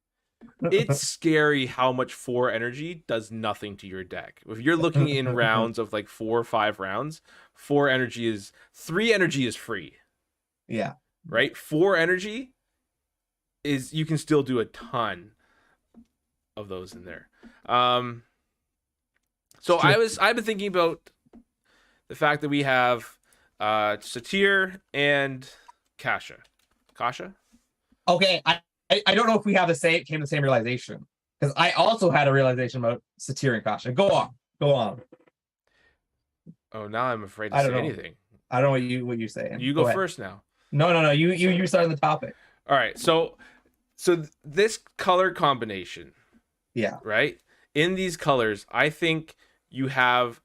It's scary how much 4 energy does nothing to your deck. If you're looking in rounds of like 4 or 5 rounds, 3 energy is free. Yeah. Right? 4 energy is, you can still do a ton of those in there. So I've been thinking about the fact that we have Satir and Kasha. Okay, I don't know if we have came to the same realization, because I also had a realization about Satir and Kasha. Go on. Oh, now I'm afraid to say anything. I don't know what you're saying. You go first now. No. You started the topic. All right. So this color combination. Yeah. Right. In these colors, I think you have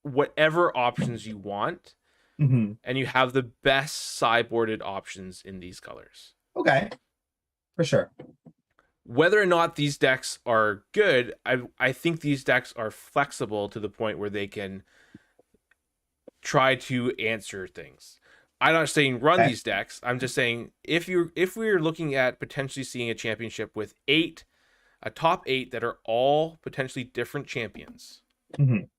whatever options you want, and you have the best sideboarded options in these colors. Okay. For sure. Whether or not these decks are good, I think these decks are flexible to the point where they can try to answer things. I'm not saying run these decks. I'm just saying if we're looking at potentially seeing a championship with a top 8 that are all potentially different champions,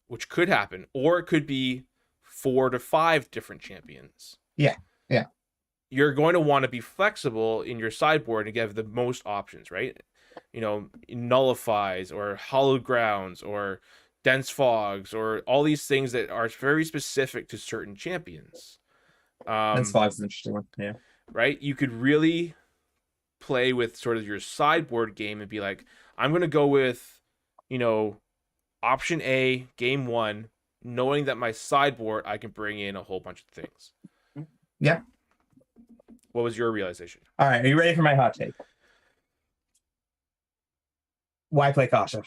which could happen, or it could be 4 to 5 different champions. Yeah. You're going to want to be flexible in your sideboard and give the most options, right? Nullifies or hallowed grounds or dense fogs or all these things that are very specific to certain champions. Dense fogs is an interesting one. Yeah. Right? You could really play with sort of your sideboard game and be like, I'm going to go with, option A, game 1, knowing that my sideboard, I can bring in a whole bunch of things. Yeah. What was your realization? All right. Are you ready for my hot take? Why play Kasha?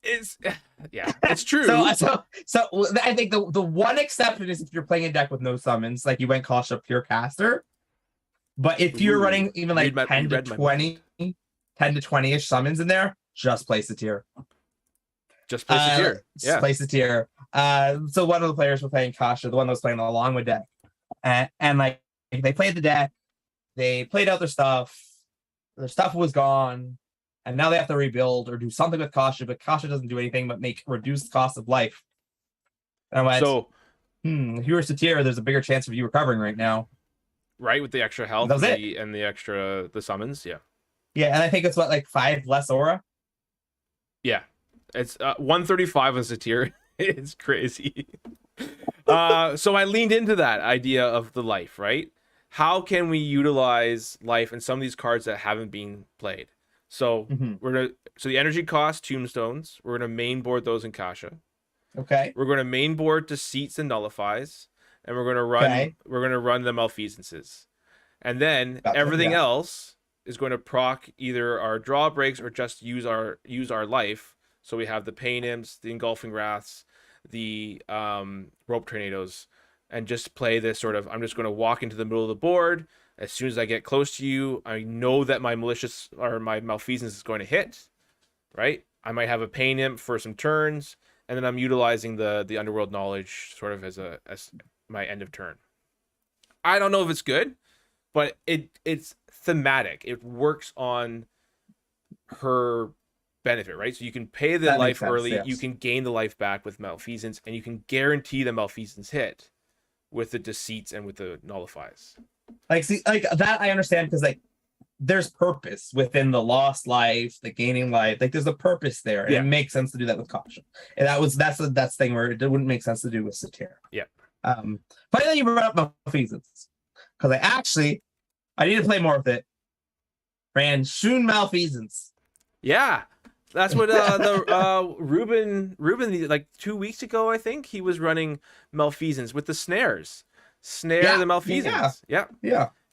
It's true. So I think the one exception is if you're playing a deck with no summons, like you went Kasha pure caster. But if you're running even like 10 to 20-ish summons in there, just play Satir. Just play Satir. Just play Satir. So one of the players were playing Kasha, the one that was playing the Longwood deck. And like they played the deck, they played out their stuff was gone, and now they have to rebuild or do something with Kasha, but Kasha doesn't do anything but make reduced cost of life. And I went, if you were Satir, there's a bigger chance of you recovering right now. Right, with the extra health and the extra summons, yeah. Yeah, and I think it's like 5 less aura. Yeah. It's 135 with Satir. It's crazy. So I leaned into that idea of the life, right? How can we utilize life in some of these cards that haven't been played? So so the energy cost tombstones, we're gonna main board those in Kasha. Okay. We're gonna main board Deceits and Nullifies, and we're gonna run the Malfeasances. And then everything else is going to proc either our draw breaks or just use our life. So we have the Pain Imps, the Engulfing Wraths, the Rope Tornadoes, and just play this sort of, I'm just going to walk into the middle of the board. As soon as I get close to you, I know that my malicious or my Malfeasance is going to hit, right? I might have a Pain Imp for some turns, and then I'm utilizing the Underworld Knowledge sort of as my end of turn. I don't know if it's good, but it's thematic. It works on her benefit, right? So you can pay the life early, yes. You can gain the life back with Malfeasance, and you can guarantee the Malfeasance hit with the Deceits and with the Nullifies. Like that I understand, because like there's purpose within the lost life, the gaining life. Like there's a purpose there, and it makes sense to do that with Caution. And that's the thing where it wouldn't make sense to do with Satir. Yeah. Funny that you brought up Malfeasance, because I need to play more with it. Ran Shun Malfeasance. Yeah. That's what Ruben like 2 weeks ago, I think he was running Malfeasance with the snares. The Malfeasance. Yeah.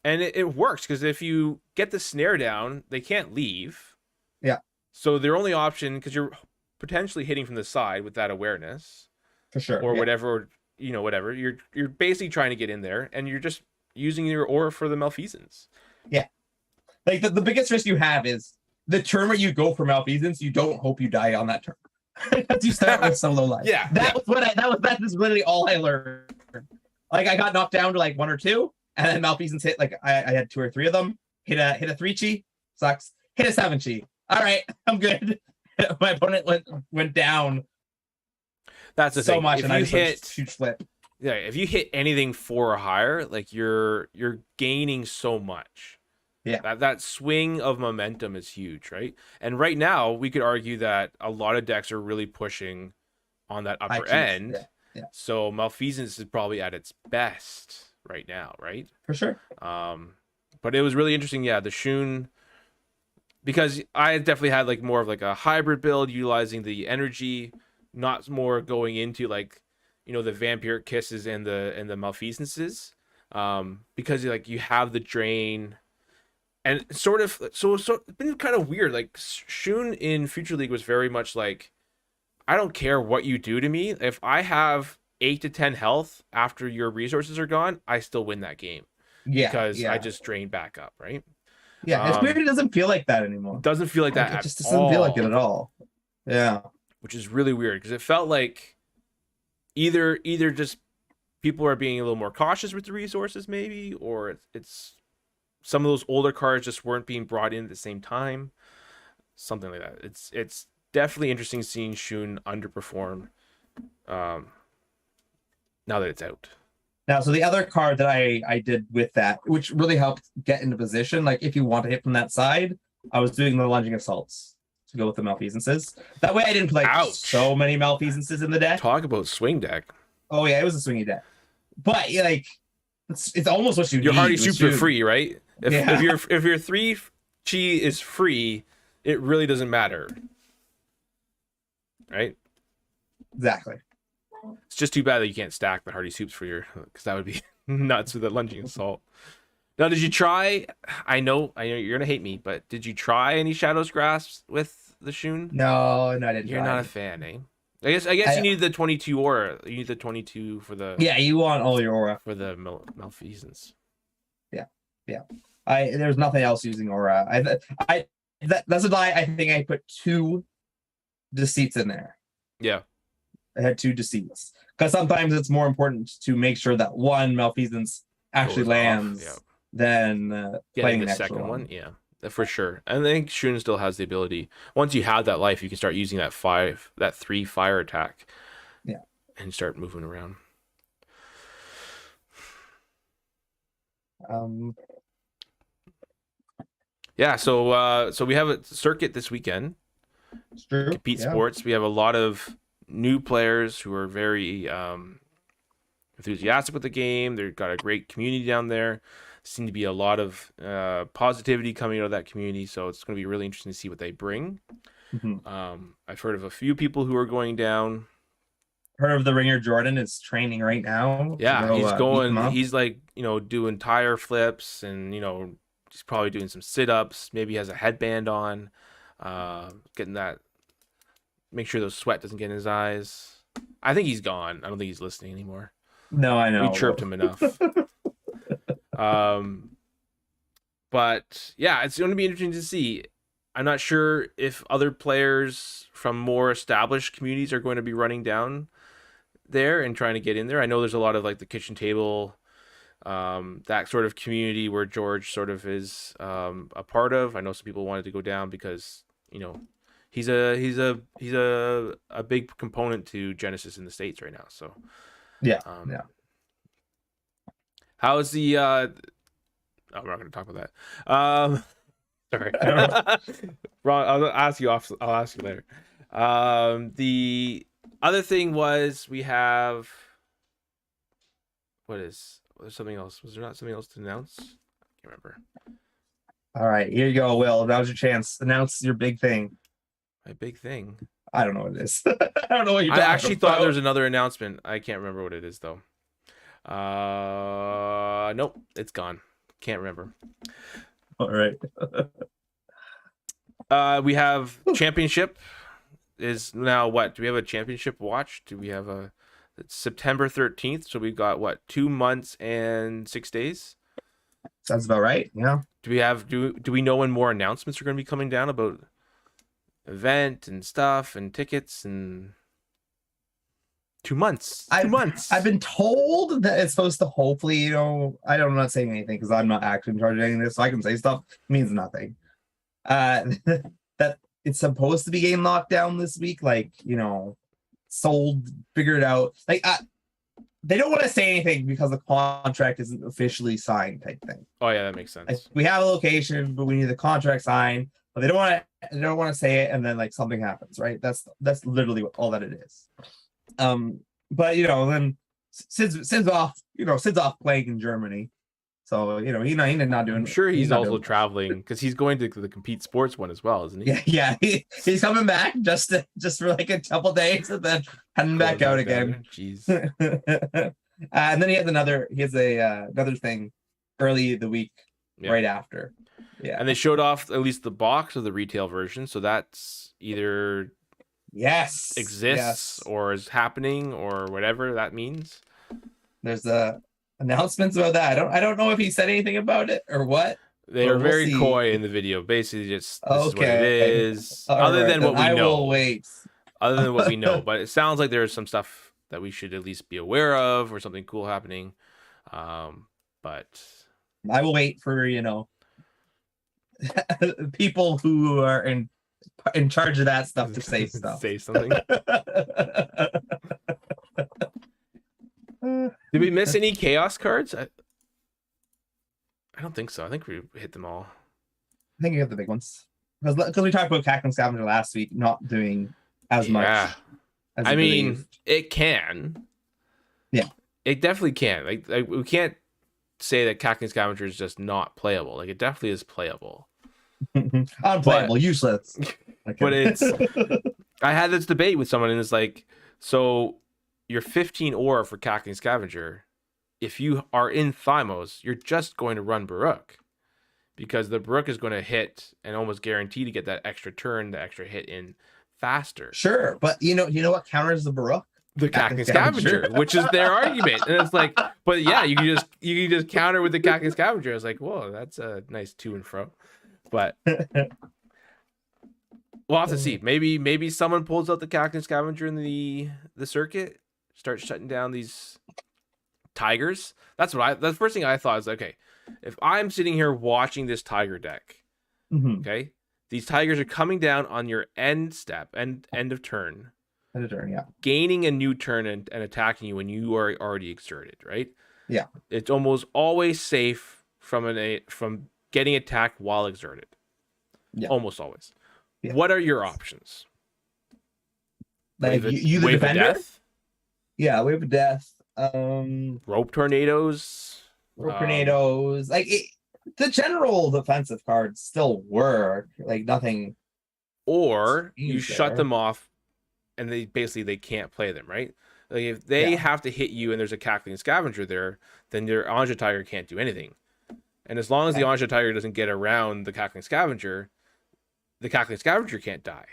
And it works, because if you get the snare down, they can't leave. Yeah. So their only option, because you're potentially hitting from the side with that awareness, for sure, or whatever, whatever. You're basically trying to get in there, and you're just using your aura for the malfeasance. Yeah. Like the biggest risk you have is the turn where you go for malfeasance, you don't hope you die on that turn. You start with so low life. Yeah. That is literally all I learned. Like I got knocked down to like 1 or 2, and then malfeasance hit. Like I had 2 or 3 of them. Hit a 3-chi, sucks. Hit a 7-chi. All right, I'm good. My opponent went down. That's the so thing. much, If and you I just hit huge flip. Yeah, if you hit anything 4 or higher, like you're gaining so much. Yeah. That swing of momentum is huge, right? And right now, we could argue that a lot of decks are really pushing on that upper end. Yeah. So malfeasance is probably at its best right now, right? For sure. But it was really interesting, yeah, the Shun, because I definitely had like more of like a hybrid build utilizing the energy, not more going into like, you know, the vampiric kisses and the malfeasances, because like you have the drain. And so it's been kind of weird. Like Shun in Future League was very much like, I don't care what you do to me. If I have 8 to 10 health after your resources are gone, I still win that game. Yeah. Because I just drain back up, right? Yeah. It's weird. It doesn't feel like that anymore. Doesn't feel like that. It just doesn't feel like it at all. Yeah. Which is really weird because it felt like either just people are being a little more cautious with the resources, maybe, or it's some of those older cards just weren't being brought in at the same time. Something like that. It's definitely interesting seeing Shun underperform now that it's out. Now, so the other card that I did with that, which really helped get into position, like if you want to hit from that side, I was doing the lunging assaults to go with the malfeasances. That way I didn't play so many malfeasances in the deck. Talk about swing deck. Oh yeah, it was a swingy deck. But yeah, like it's almost what you your need. Hardy Soups are free, right? Yeah. If your 3-chi is free, it really doesn't matter, right? Exactly. It's just too bad that you can't stack the Hardy Soups for your, because that would be nuts with the lunging assault. Now, did you try? I know you're gonna hate me, but did you try any Shadow's Grasp with the Shun? No, I didn't. You're not a fan, eh? I guess you need the 22 aura. You need the 22 for the. Yeah, you want all your aura for the malfeasance. Yeah. There's nothing else using aura. That's why I think I put 2 deceits in there. Yeah. I had 2 deceits because sometimes it's more important to make sure that one malfeasance actually lands than playing the second one. Yeah, for sure. And I think Shun still has the ability. Once you have that life, you can start using that 3 fire attack. Yeah, and start moving around. Yeah, so we have a circuit this weekend. It's true. Compete Sports. We have a lot of new players who are very enthusiastic with the game. They've got a great community down there. Seem to be a lot of positivity coming out of that community, so it's going to be really interesting to see what they bring. Mm-hmm. I've heard of a few people who are going down. Heard of the ringer Jordan is training right now. Yeah, he's going. He's like, doing tire flips and he's probably doing some sit-ups. Maybe he has a headband on, getting that. Make sure those sweat doesn't get in his eyes. I think he's gone. I don't think he's listening anymore. No, I know. We chirped him enough. But yeah, it's going to be interesting to see. I'm not sure if other players from more established communities are going to be running down there and trying to get in there. I know there's a lot of like the kitchen table, that sort of community where George sort of is a part of. I know some people wanted to go down because he's a big component to Genesis in the States right now. So yeah. How's the we're not going to talk about that. Sorry. Wrong. I'll ask you later. The other thing was we have there's something else. Was there not something else to announce? I can't remember. All right, here you go, Will. Now's your chance. Announce your big thing. My big thing. I don't know what it is. I don't know what you're talking about. I actually thought there was another announcement. I can't remember what it is though. Nope, it's gone. Can't remember. All right. We have championship is now what? Do we have a championship watch? Do we have it's September 13th? So we've got 2 months and 6 days Sounds about right. Yeah. Do we know when more announcements are going to be coming down about event and stuff and tickets and 2 months? I've been told that it's supposed to hopefully, I'm not saying anything because I'm not actually in charge of any of this, so I can say stuff. It means nothing. That it's supposed to be getting locked down this week, like, sold, figured out. Like, they don't want to say anything because the contract isn't officially signed, type thing. Oh yeah, that makes sense. Like, we have a location, but we need the contract signed. But they don't want to say it, and then like something happens, right? That's literally all that it is. But then Sid's off playing in Germany, so he's not doing. I'm sure he's also doing traveling because he's going to the Compete Sports one as well, isn't he? Yeah. He's coming back just for like a couple days and then heading back out again. Jeez. And then he has another thing early the week right after. Yeah. And they showed off at least the box of the retail version, so that's either exists or is happening or whatever that means. There's announcements about that. I don't know if he said anything about it or what. They are very coy in the video. Basically, just this is what it is. Other than what we know. I will wait. Other than what we know, but it sounds like there's some stuff that we should at least be aware of or something cool happening. But I will wait for people who are in charge of that stuff to say stuff. Say something. Did we miss any chaos cards? I don't think so. I think we hit them all. I think you got the big ones because we talked about Cackling Scavenger last week not doing as much. As I mean, it can. Yeah, it definitely can. Like we can't say that Cackling Scavenger is just not playable. Like it definitely is playable. Unplayable, useless. But it's. I had this debate with someone, and it's like, so your 15 ore for Cackling Scavenger, if you are in Thymos, you're just going to run Baruch, because the Baruch is going to hit and almost guarantee to get that extra turn, the extra hit in faster. Sure, but you know what counters the Baruch? The Cackling Scavenger, which is their argument, and it's like, but yeah, you can just counter with the Cackling Scavenger. I was like, whoa, that's a nice to and fro, but we'll have to see. Maybe someone pulls out the Cackling Scavenger in the circuit, starts shutting down these tigers. The first thing I thought is, okay, if I'm sitting here watching this tiger deck, okay, these tigers are coming down on your end of turn. Yeah. Gaining a new turn and attacking you when you are already exerted, right? Yeah. It's almost always safe from getting attacked while exerted. Yeah. Almost always. Yeah. What are your options? Like you the defender? Death? Yeah, wave of death. Rope tornadoes. Like the general defensive cards still work. Like nothing. Or you shut them off. And they can't play them, right? Like if they have to hit you and there's a Cackling Scavenger there, then your Anja Tiger can't do anything. And as long as the Anja Tiger doesn't get around the Cackling Scavenger can't die.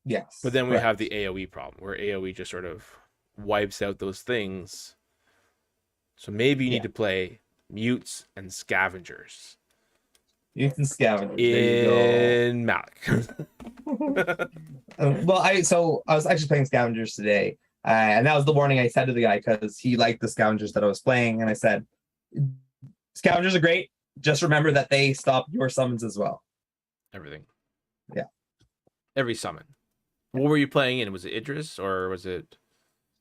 Yes. But then we have the AoE problem, where AoE just sort of wipes out those things. So maybe you need to play Mutes and Scavengers. Mutes and Scavengers. In Malik. Well, I was actually playing Scavengers today, and that was the warning I said to the guy because he liked the Scavengers that I was playing, and I said, Scavengers are great. Just remember that they stop your summons as well. Everything. Yeah. Every summon. What were you playing in? Was it Idris or was it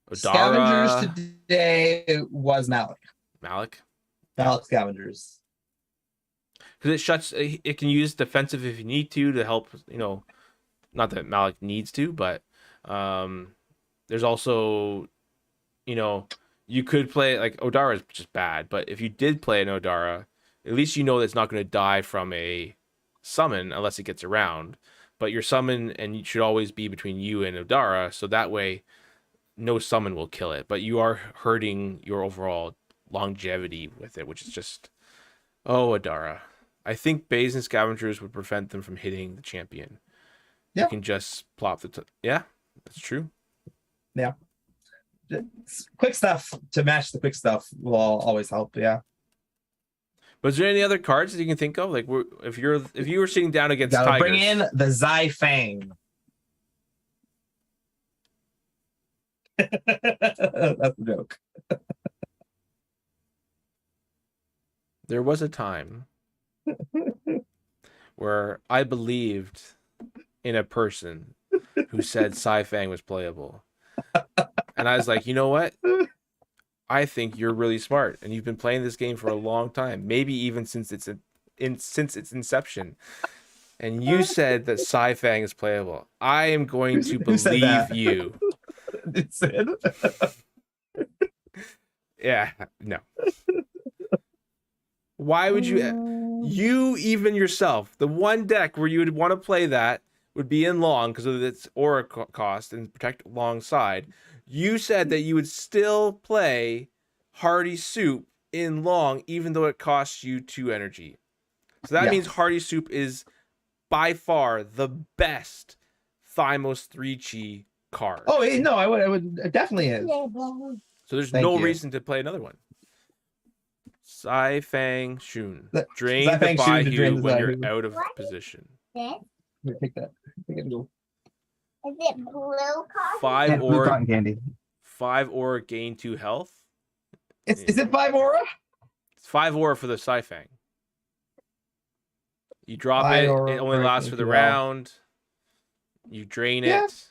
Odara? Scavengers today was Malik. Malik Scavengers. Because it can use defensive if you need to help, not that Malik needs to, but there's also, you could play, like, Odara is just bad, but if you did play an Odara, at least you know that it's not going to die from a summon unless it gets around, but your summon and should always be between you and Odara, so that way no summon will kill it, but you are hurting your overall longevity with it, which is just, Odara. I think Bays and Scavengers would prevent them from hitting the champion. Yeah. You can just plop yeah, that's true. Yeah. Quick stuff to match the quick stuff will always help, yeah. Was there any other cards that you can think of? Like, if you were sitting down against Gotta Tigers, bring in the Zai Fang. That's a joke. there was a time where I believed in a person who said Fang was playable, and I was like, you know what? I think you're really smart, and you've been playing this game for a long time, maybe even since its inception. And you said that Fang is playable. I am going to believe you. It said. Yeah, no. Why would you even yourself, the one deck where you would want to play that would be in long because of its aura cost and protect alongside. You said that you would still play Hardy Soup in long, even though it costs you 2 energy. So that means Hardy Soup is by far the best Thymos 3-chi card. Oh no, I would it definitely is. So there's no reason to play another one. Fang Shun. Drain the Baihu when you're out of position. Take that. Take it and go. Is it blue cotton? 5 blue aura. Cotton candy. 5 aura, gain 2 health. Is it 5 aura? It's 5 aura for the Fang. You drop it. It only lasts for the round. You drain it.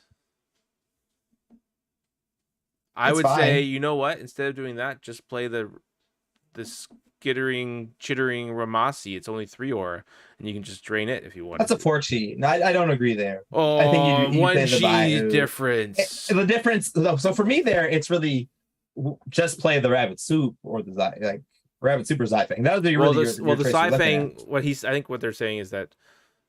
I would say, you know what? Instead of doing that, just play the skittering, chittering Ramasi. It's only 3 aura, and you can just drain it if you want. That's a 4-chi. No, I don't agree there. Oh, I think you 1 play the chi difference. The difference. So for me, there, it's really just play the Rabbit Soup or the Zai, Rabbit Soup or Zai Fang. That would be really the Zai Fang. I think what they're saying is that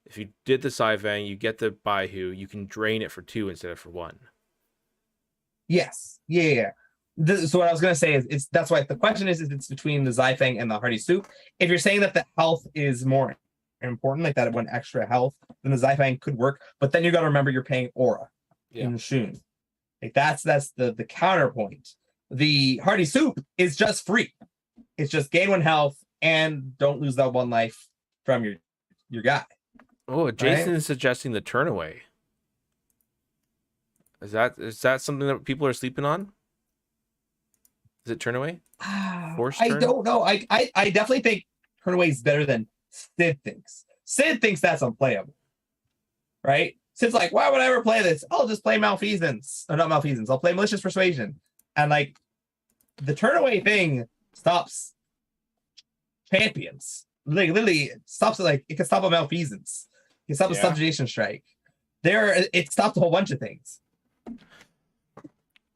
if you did the Zai Fang, you get the Baihu, you can drain it for 2 instead of for 1. Yes. Yeah. So what I was going to say is that's why the question is it's between the Zai Fang and the Hardy Soup. If you're saying that the health is more important, like that 1 extra health, then the Zai Fang could work. But then you got to remember you're paying aura in Shun. Like that's the counterpoint. The Hardy Soup is just free. It's just gain 1 health and don't lose that 1 life from your guy. Oh, Jason is suggesting the turn away. Is that something that people are sleeping on? Is it turn away? I don't know. I definitely think turn away is better than Sid thinks. Sid thinks that's unplayable, right? Sid's like, why would I ever play this? I'll just play Malfeasance. Or not Malfeasance. I'll play Malicious Persuasion. And like the turn away thing stops champions. Like literally it stops it can stop a Malfeasance. It can stop a Subjugation Strike. It stopped a whole bunch of things.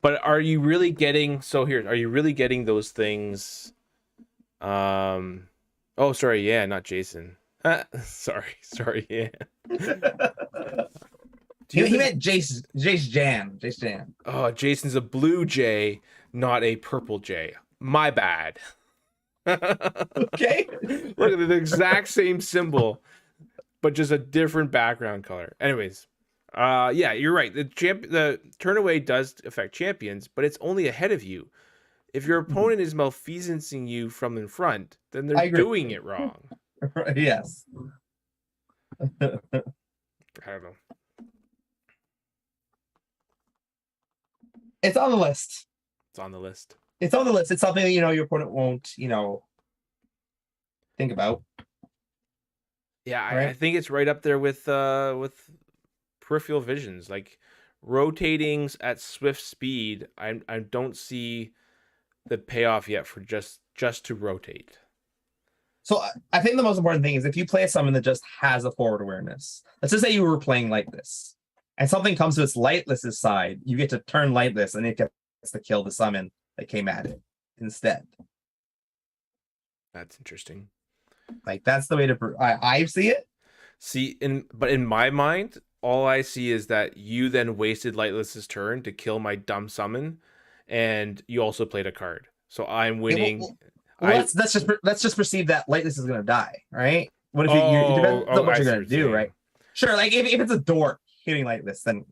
But are you really getting those things? Oh, sorry, yeah, not Jason. sorry, yeah. He meant Jace Jan. Oh, Jason's a blue jay, not a purple jay. My bad. Okay. Look at the exact same symbol, but just a different background color. Anyways. Yeah, you're right. The turn away does affect champions, but it's only ahead of you. If your opponent is malfeasancing you from in front, then they're doing it wrong. Yes. I don't know. It's on the list. It's on the list. It's something that your opponent won't, think about. Yeah, I think it's right up there with peripheral visions, like rotating at swift speed. I don't see the payoff yet for just to rotate. So I think the most important thing is if you play a summon that just has a forward awareness. Let's just say you were playing Lightless, and something comes to its Lightless's side. You get to turn Lightless, and it gets to kill the summon that came at it instead. That's interesting. Like that's the way to. I see it. But in my mind, all I see is that you then wasted Lightless's turn to kill my dumb summon, and you also played a card. So I'm winning. Let's just perceive that Lightless is going to die, right? What if it depends on what you're going to do, right? Sure, like if it's a dork hitting Lightless, then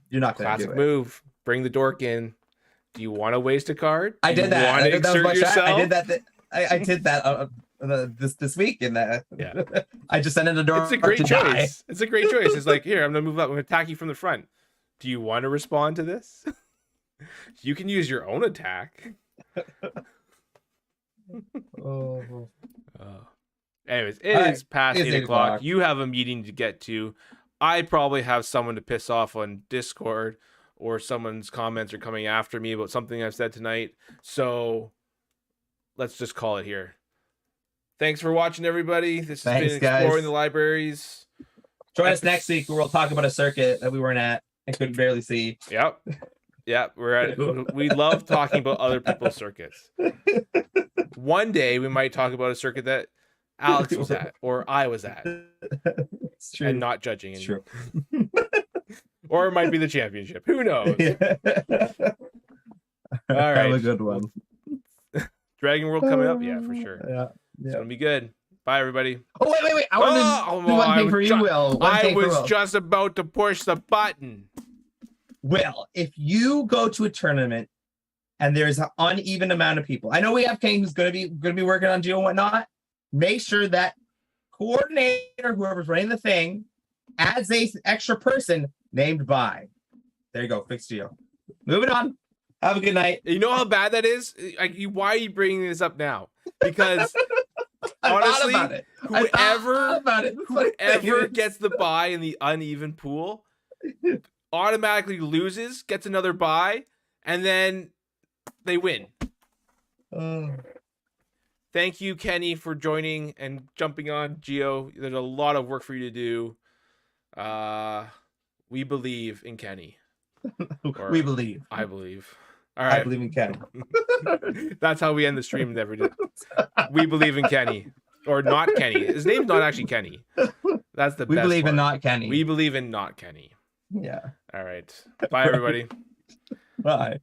you're not going to do it. Classic move. Bring the dork in. Do you want to waste a card? I did that. I did that. this week. And Yeah. I just sent in the door. It's a great to choice. die. It's a great choice. It's like, here, I'm gonna move up. I'm gonna attack you from the front. Do you want to respond to this? You can use your own attack. Oh. Anyways, it All right, is past it's 8 o'clock. 8 You have a meeting to get to. I probably have someone to piss off on Discord, or someone's comments are coming after me about something I've said tonight. So let's just call it here. Thanks for watching, everybody. This has been Exploring guys. the Libraries. Join us next week where we'll talk about a circuit that we weren't at and couldn't barely see. Yep. We love talking about other people's circuits. One day we might talk about a circuit that Alex was at or I was at. It's true. And not judging. It's true. Or it might be the championship. Who knows? All right. Have a good one. Dragon World coming up? Yeah, for sure. Yeah. It's going to be good. Bye, everybody. Oh, wait. I want to do one thing for you, Will. I was just about to push the button. Will, if you go to a tournament and there's an uneven amount of people, I know we have Kane who's going to be working on Geo and whatnot. Make sure that coordinator, whoever's running the thing, adds a extra person named by. There you go. Fixed Geo. Moving on. Have a good night. You know how bad that is? Why are you bringing this up now? Because honestly, whoever gets the bye in the uneven pool automatically loses, gets another bye, and then they win. Thank you, Kenny, for joining and jumping on Geo. There's a lot of work for you to do. We believe in Kenny. We believe. I believe. All right. I believe in Kenny. That's how we end the stream every day. We believe in Kenny. Or not Kenny. His name's not actually Kenny. That's the best. We believe part. in not Kenny. We believe in not Kenny. Yeah. All right. Bye, everybody. Bye.